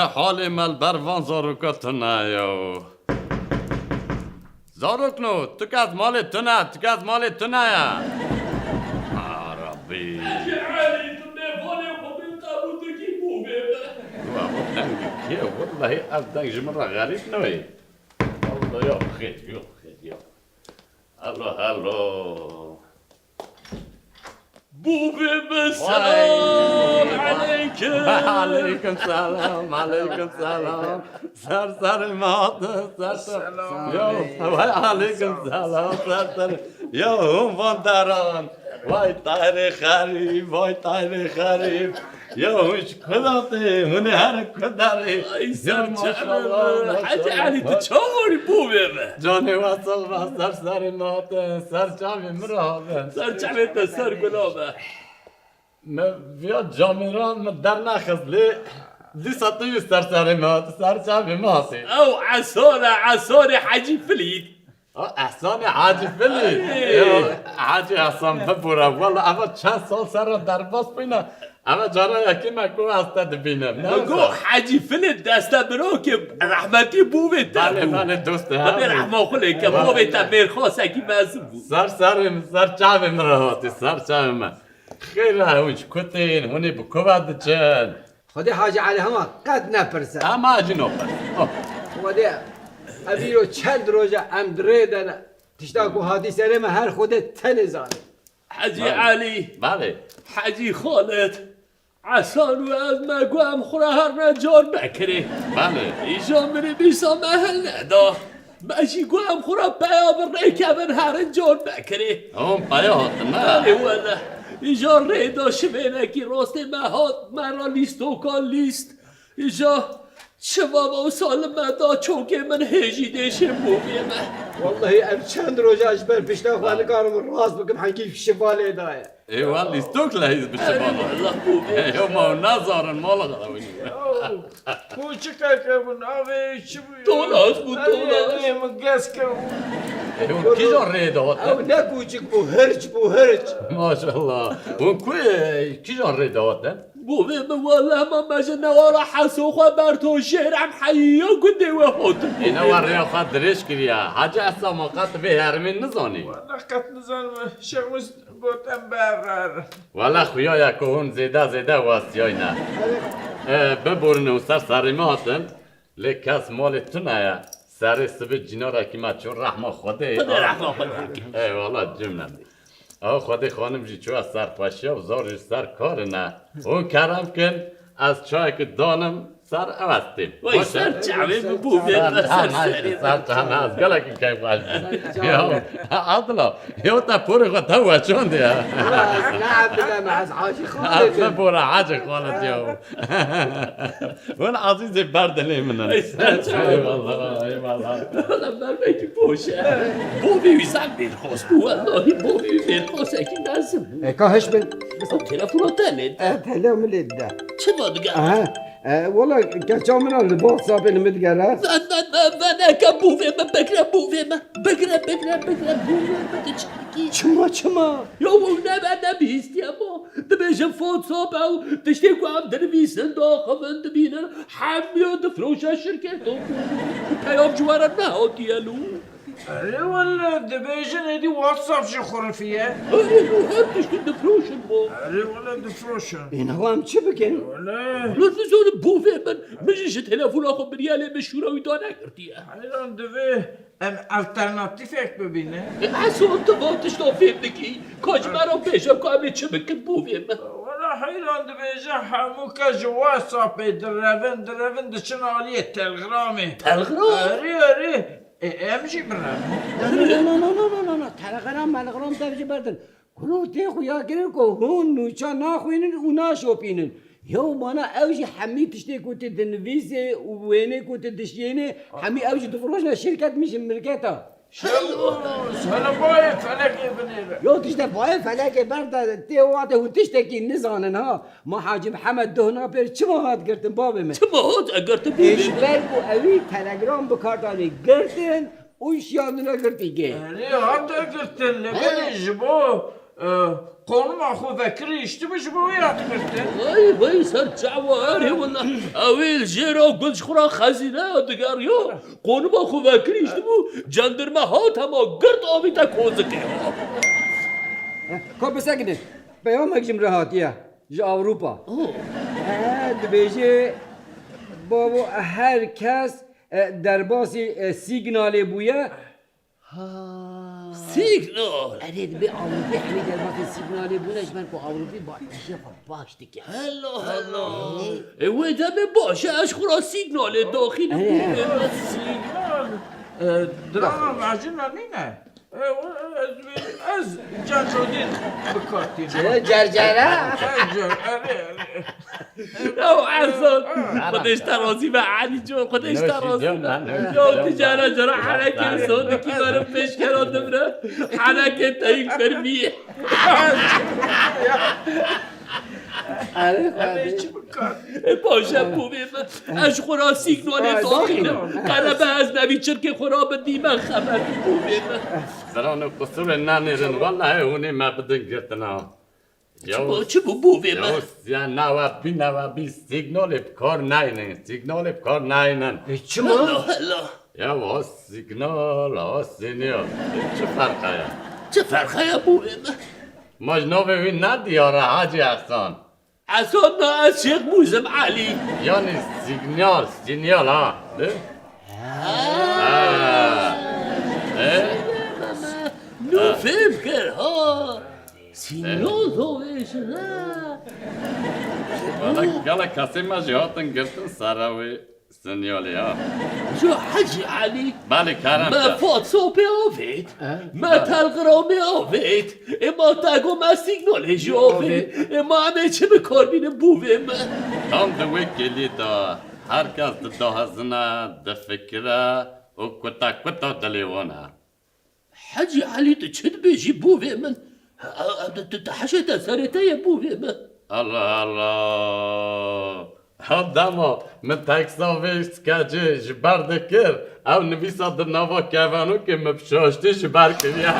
حال مال بروان زاروکا یو زاروک نو تو که از مال تو نه تو که از مال تو نه یا عربی علی تو نفاله خوبی قبول دکی بومه و ابو دنگی کیه والله از دنگ جمرا غریب نوی والله یا خیلی یا هلو بومه سلام علیکم علیکم سلام سر مات سر یا علیکم سلام سر یا هم واندران وای تایر خریب یا هیچ کداته هونه هر کداره ای حاج علی تو چاوری بومه جانی واسه سر مات سر چاوی مراد سر چمت سر گلابه ویا جامیران در نخست لی ساتوی سر مات سر چاوی ماسی او عصار حجی فلید احسان حاجی فلی حاجی احسان ببورا والله اما چند سال سر را در باز بینم اما جارا یکی مکو هستد بینم نگو حجی فلید دسته برو که رحمتی بومه بله دوست بله رحمه خله که بومه تا میرخواسته که مزم بود سر چاوی مراتی سر چاوی من خیلی هونش کتین هونی بکوبد چند خودی حاج علی هما قد نپرسه اما اجنو خودی اویرو چند روزه امدریدن تشتاکو حادثه ما هر خودت تنزانه حجی علی بله حجی خالد عسانو از مگو هم خوره هر نجار بکره بله ایجا منی بیسا محل ندا ماشی گو هم خوره بیا ریکبن هر نجار بکره اون پیات نه بله والا ایجا ریدا شمینکی راست مهات مرا لیست و کان لیست ایجا چه بابا سال مدا چوکه من هجی دیشه بوگه من والله ام چند روزه اجبر پیشتا خواهد کارم راست بکم حنگی شواله دایه ایوان لیستوک لحیز بشه بالا والله بوگه ایو ما نزارن مالا غداوینی کوچکه که بون آوه چی بود؟ دولت بود دولت من گس که بود ایو کی جان ری داد او نه کوچک بو هرچ ماشاءالله اون کوی کی جان ری داد بومه من والله ما مجا نوارا حسو خواه برتو شهرم حییا گنده و حوتو اینا وریا خواهد درش کریا حاجه اصلا موقت به هرمین نزانی نقط نزنم شمس بودم برر والا خویا یکو هون زیده واسی نه ببورن و سر ماتن لیکس مال تو نه سر سبت جینا را که ما چون رحمه خوده خدا رحمه خدا ای والا جمله دی خود خانم جی چو از سر پاشی و زارش سر کار نه اون کرم کن از چای که دانم سر اوستیم وای سر چمه بومه سر سری سر چمه از گله که که باش یا عدلا یا تا پوری خود تا وچون دیا نه بدم از حاجی عدلا خالد پورا حاج خالد یا اون عزیز بردلی منن ای سر چمه ای والله ای والله حالا من بگی باشه بومی ویزم میرخواست والله بومی میرخواست اکی نزم بود کاهش بن تلفون تلید تلام لده چه بادگه والله كان من الباص صابين متقرات و که بومه من بگره بومه بده شما یا اون نبیستی اما دبیجم فوت صابه و تشتیکو هم دنویسن داخل دبینن حمیان دفروش شرکت و پیام جوارا نهاتی الو اره والا دبیجن هدی واتساپ شو خرفیه آره رو هم تشتی دفروشن با اره والا دفروشن این هو هم چه بکن والا لطفزون بوفه من مجیش تلفون آخو بریاله مشوراوی دا نکردیه حیران دوه ام الترناتیف اک ببینه اصلا تو واتش دا فهم دکی کاج مرا پیشم که همه چه بکن بوفه من والا حیران دوه همو که جو واتساپ درون دچن آلیه تلگرامه تلگرام اره امشی برم نه تلغرام تبجی بردن کنو تی خویا گرن کو هون نوچا ناخوینن اونا شوپینن یو مانا اوجی حمی تشتی کوتی دنویسه و وینه کوتی دشینه حمی اوجی دفروشنا شرکت میشه مرکتا سالا بای فلکی بنیره یو تشتی بای فلکه برده تی واته و تشتکی نزانن ها ما حاجی محمد دهنا پر چه ماهات گرتن بابه من چه باهات اگر تو ایش بوفه برکو اوی تلگرام بکارتانی گرتن اوش یادنا گرتی گه اره حتی گرتن لبنی جبو قانون خو فکری اشتی بشه باید کرده وای سر جواری والله اویل جیرا گلش خورا خزینه دگر یا قانون با خو وکریش بو جندرمه ها تما گرد آبی تا کوزکه ها خب بسکنه پیام اکشم راحتیه جا اوروپا دبیجه بابا هر کس در باسی سیگنالی بویه سیگنال اره به اوروپی همین در باسی سیگنالی بونش من که اوروپی باشه باش دیگه هلا وی دمه باشه اش خورا سیگنال داخلی بو سیگنال درام مجنون نینه از جنجادین بکارتین جرجره او عزان خودش ترازی و علی جون خودش ترازی یا تجاره جرا حرکت سوده کی برم پیش کرده بره حرکت تایید فرمیه باشه بومیم اش خورا سیگنال داخله قربه از نوی چرک خورا بدی من خبر بومیم سران قصور نانیرن والله اونی ما بدن گرتنا چه بومیم یا نوا بی سیگنال بکار ناینن سیگنال بکار ناینن هلا یا وا سیگنال ها سینیال چه فرقه یا چه فرقه بومیم مجنوب وی ندیاره حاجی احسان اصلا نه از شیخ موزم علی یعنی سیگنال ها نو فهم کر ها سیگنال دوش نه گلا کسی ما جهاتن گرتن سراوی سینیالی ها جو حجی علی بله کرم ما فاتساپ آفید ما تلگرام آفید اما تاگو ما سیگنالش آفید اما همه چه به کار بینه بویم tam دوی کلی دا هر کس دا هزنه دا فکره و کتا دلیوانه حجی علی تو چه بیشی بویم تو حشت سرته بویم الله دما من تکسا ویست که جبر دکر او نویسا در نوا کوانو که مبشاشتی جبر کریه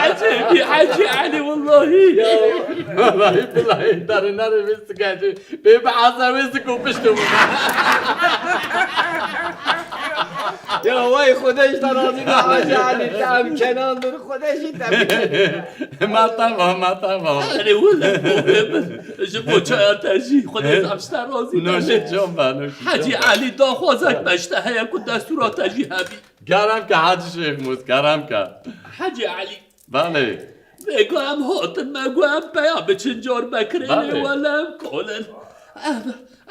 عجيب حجي علي والله والله بالله دار نار ویست که ببعضا ویست کو پشتو یا وای خودش ترازی به حاجی علی تم کنان دور خودش ما تمام أنا ولا بوهم جبو چای تجی خودت افشتر راضی نوشی جنبه نوشی حجی علی دا خوازک مشته یا کن دستورات تجی همی گرم که حاجی شیخ موز گرم که حجی علی بله بگوهم هاتن مگوهم بیا بچنجار بکرینه بله. ولا هم کولن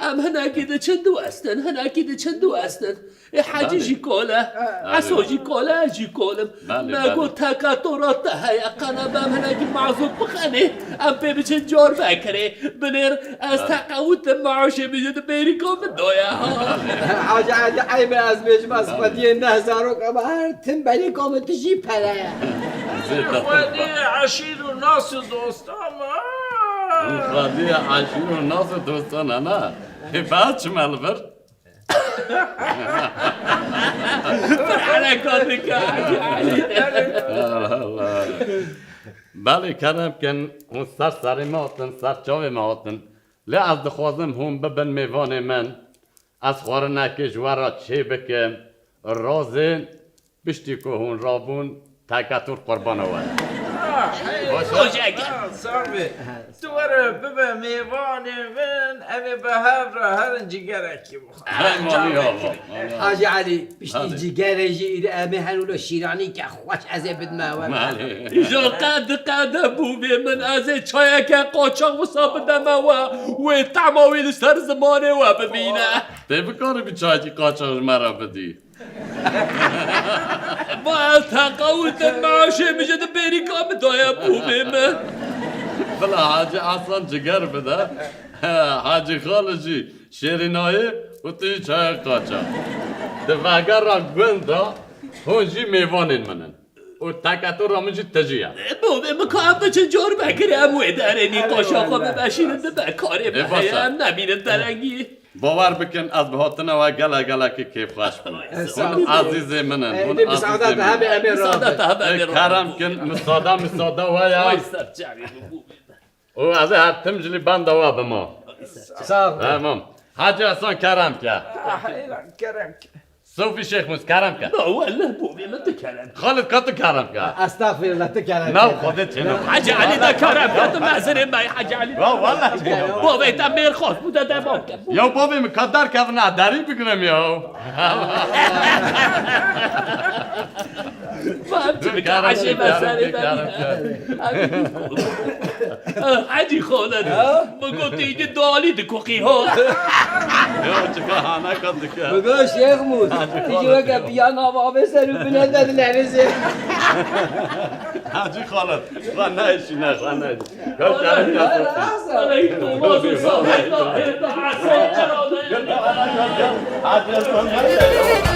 ام هناكيد چندو استن هناكيد چندو استن حاجي جي كولا عسو جي كولا جي كولم ما قلت تاكاتورات هيا قنبام هناكي معزوب بخاني ام بي بچنجار بكري بنير استقاوت معاشي بجد بيريكو من دويا حاجی علی عیب از بیش مسخوطی نهزارو که هر تنبلی کامتشی پره ودی عشیر و ناس دوست خادی عشیر و ناس دوستانه نه بعد چه ملبر حركاتك يا حاجي علي بله کردم که اون سر ماتن سر چاوی ماتن لی از دخوازم هم ببن میوان من از خوارنه جوارا چه بکم رازن بشتی که هون رابون تکتور قربان آور صاحبي تورا بابا ميواني من أمي بهابرا هرنجي جركي حاجی علی بشتی جیگر جیره امه هنولو شیرانی که خوش از بد ماور جو قد بوبي من ازي چايك قاچاق وصاب دموا و تعماويل سر زمانه و ببینه تی بکاری بچایی قاچاق مرا بدی با تقاوت معاشي مجد بيريكا مدايا بوبي من بلا حاجی اصلا جگر بده حاجی خالجی شیرینایه و تی چای قاچاق ده وگر را گوندا هونجی میوانین منن و تکتو را منجی تجیه بابا مکان بچه جور بکرم و اداره قاشاقا ببشینن به کاری به هم نبینن درنگی باور بکن از بهاتن و گله که کیف خوش بود اون عزیز منن اون ایدی عزیز مساعدت همه منن امیر سادت را همه کرم کن مساده و یا وای سر جمعی و از هر تمجلی بند و به ما ساق تمام حاجی اصلا کرم که کرم صوفی شیخ موس کرم که نه والله بوبي ما تكلم خالد کاتو کرم که استغفر الله تکرم نه خودت چنو حاجة علي ده كلام كنت معذر معي حاجة علي والله بابا يتمير خوف بوده ده بابا یا بابی مقدر که نه داری بکنم یا فهمت بك عشي مسألة حاجي خالد ما قلت يجي دالي دكوكي ها یا چکا هانه کد که بگو شیخ موس ایجی وقت بیان آبا بسر و بنده دل لعنزه حاجی خالد خانه ایشی نه خانه ایشی کار کرم که عليكم الله صلى الله عليه وسلم حاجی اصلا